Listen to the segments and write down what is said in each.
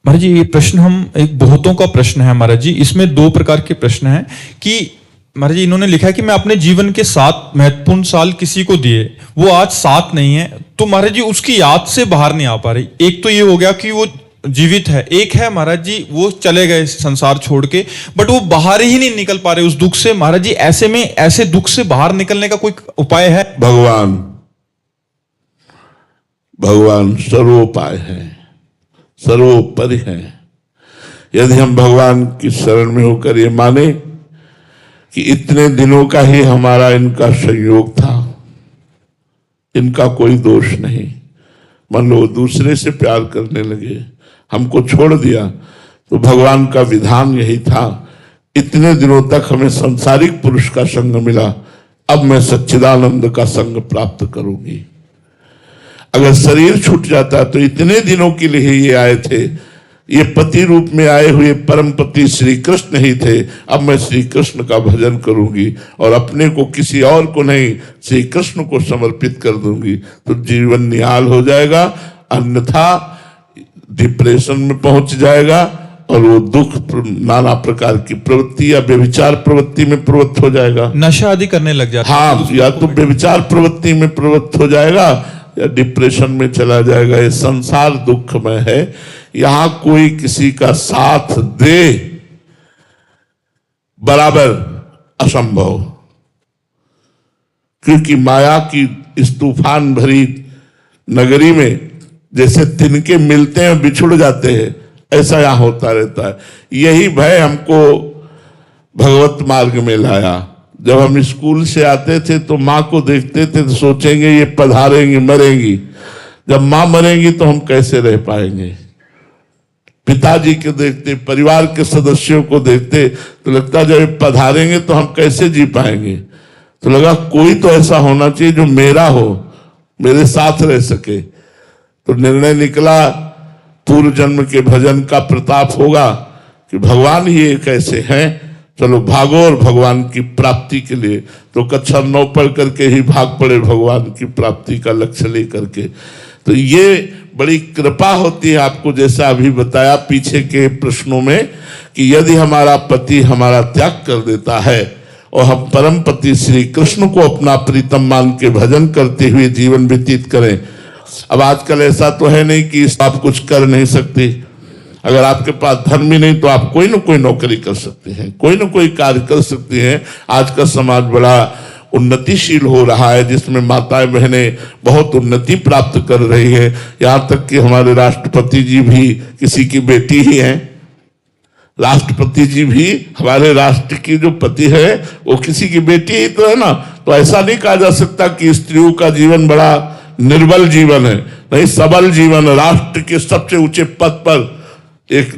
महाराज जी, ये प्रश्न हम एक बहुतों का प्रश्न है महाराज जी। इसमें दो प्रकार के प्रश्न हैं कि महाराज जी इन्होंने लिखा है कि मैं अपने जीवन के 7 महत्वपूर्ण साल किसी को दिए, वो आज 7 नहीं है, तो महाराज जी उसकी याद से बाहर नहीं आ पा रही। एक तो ये हो गया कि वो जीवित है, एक है महाराज जी वो चले गए संसार छोड़ के, बट वो बाहर ही नहीं निकल पा रहे उस दुख से। महाराज जी ऐसे में ऐसे दुख से बाहर निकलने का कोई उपाय है? भगवान सर्वोपाय है, सर्वोपरि है। यदि हम भगवान की शरण में होकर ये माने कि इतने दिनों का ही हमारा इनका संयोग था, इनका कोई दोष नहीं, मान लो दूसरे से प्यार करने लगे, हमको छोड़ दिया, तो भगवान का विधान यही था, इतने दिनों तक हमें सांसारिक पुरुष का संग मिला, अब मैं सच्चिदानंद का संग प्राप्त करूंगी। अगर शरीर छूट जाता तो इतने दिनों के लिए ये आए थे, ये पति रूप में आए हुए परम पति श्री कृष्ण ही थे, अब मैं श्री कृष्ण का भजन करूंगी और अपने को किसी और को नहीं श्री कृष्ण को समर्पित कर दूंगी, तो जीवन निहाल हो जाएगा, अन्यथा डिप्रेशन में पहुंच जाएगा और वो दुख नाना प्रकार की प्रवृत्ति या व्यभिचार प्रवृत्ति में प्रवृत्त हो जाएगा, नशा आदि करने लग जाता है। हाँ, या तो व्यभिचार प्रवृत्ति में प्रवृत्त हो जाएगा या डिप्रेशन में चला जाएगा। ये संसार दुखमय है, यहां कोई किसी का साथ दे बराबर असंभव, क्योंकि माया की इस तूफान भरी नगरी में जैसे तिनके मिलते हैं बिछुड़ जाते हैं, ऐसा यहां होता रहता है। यही भय हमको भगवत मार्ग में लाया। जब हम स्कूल से आते थे तो माँ को देखते थे तो सोचेंगे ये पधारेंगी मरेंगी, जब माँ मरेंगी तो हम कैसे रह पाएंगे। पिताजी को देखते, परिवार के सदस्यों को देखते तो लगता जब ये पधारेंगे तो हम कैसे जी पाएंगे। तो लगा कोई तो ऐसा होना चाहिए जो मेरा हो, मेरे साथ रह सके। तो निर्णय निकला पूर्व जन्म के भजन का प्रताप होगा कि भगवान ही एक ऐसे हैं, चलो भागो और भगवान की प्राप्ति के लिए। तो कक्षा 9 पढ़ करके ही भाग पड़े भगवान की प्राप्ति का लक्ष्य लेकर के। तो ये बड़ी कृपा होती है आपको, जैसा अभी बताया पीछे के प्रश्नों में, कि यदि हमारा पति हमारा त्याग कर देता है और हम परम पति श्री कृष्ण को अपना प्रीतम मान के भजन करते हुए जीवन व्यतीत करें। अब आजकल ऐसा तो है नहीं कि आप कुछ कर नहीं सकते, अगर आपके पास धर्म ही नहीं तो आप कोई ना कोई नौकरी कर सकते हैं, कोई ना कोई कार्य कर सकते हैं। आज का समाज बड़ा उन्नतिशील हो रहा है, जिसमें माताएं बहनें बहुत उन्नति प्राप्त कर रही है। यहाँ तक कि हमारे राष्ट्रपति जी भी किसी की बेटी ही हैं, राष्ट्रपति जी भी हमारे राष्ट्र की जो पति है वो किसी की बेटी ही तो है ना। तो ऐसा नहीं कहा जा सकता कि स्त्रियों का जीवन बड़ा निर्बल जीवन है, नहीं, सबल जीवन। राष्ट्र के सबसे ऊंचे पद पर एक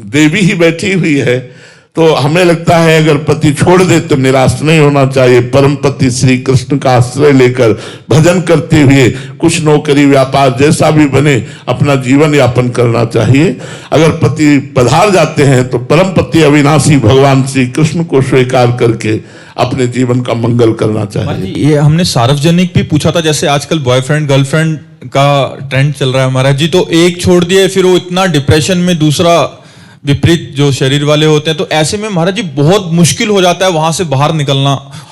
देवी ही बैठी हुई है। तो हमें लगता है अगर पति छोड़ दे तो निराश नहीं होना चाहिए, परम पति श्री कृष्ण का आश्रय लेकर भजन करते हुए कुछ नौकरी व्यापार जैसा भी बने अपना जीवन यापन करना चाहिए। अगर पति पधार जाते हैं तो परम पति अविनाशी भगवान श्री कृष्ण को स्वीकार करके अपने जीवन का मंगल करना चाहिए। ये हमने सार्वजनिक भी पूछा था, जैसे आजकल बॉयफ्रेंड गर्लफ्रेंड का ट्रेंड चल रहा है महाराज जी, तो एक छोड़ दिए फिर वो इतना डिप्रेशन में, दूसरा विपरीत जो शरीर वाले होते हैं, तो ऐसे में महाराज जी बहुत मुश्किल हो जाता है वहां से बाहर निकलना।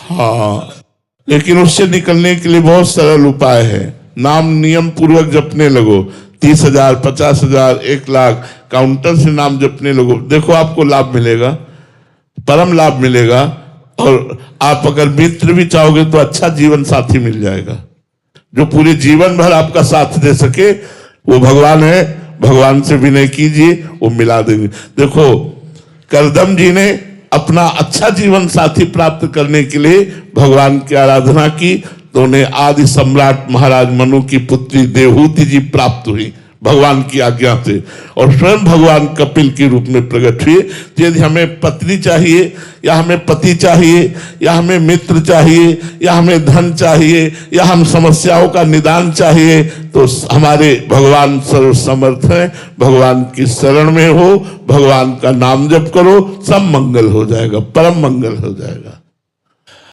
हाँ, लेकिन उससे निकलने के लिए बहुत सरल उपाय है। नाम नियम पूर्वक जपने लगो, 30,000 50,000 1 लाख काउंटर से नाम जपने लगो, देखो आपको लाभ मिलेगा, परम लाभ मिलेगा। और आप अगर मित्र भी चाहोगे तो अच्छा जीवन साथी मिल जाएगा, जो पूरे जीवन भर आपका साथ दे सके, वो भगवान है। भगवान से विनय कीजिए, वो मिला देंगे। देखो करदम जी ने अपना अच्छा जीवन साथी प्राप्त करने के लिए भगवान की आराधना की, तो उन्हें आदि सम्राट महाराज मनु की पुत्री देवहूति जी प्राप्त हुई भगवान की आज्ञा से, और स्वयं भगवान कपिल के रूप में प्रकट हुए। यदि हमें पत्नी चाहिए या हमें पति चाहिए या हमें मित्र चाहिए या हमें धन चाहिए या हम समस्याओं का निदान चाहिए, तो हमारे भगवान सर्व समर्थ हैं। भगवान की शरण में हो, भगवान का नाम जप करो, सब मंगल हो जाएगा, परम मंगल हो जाएगा।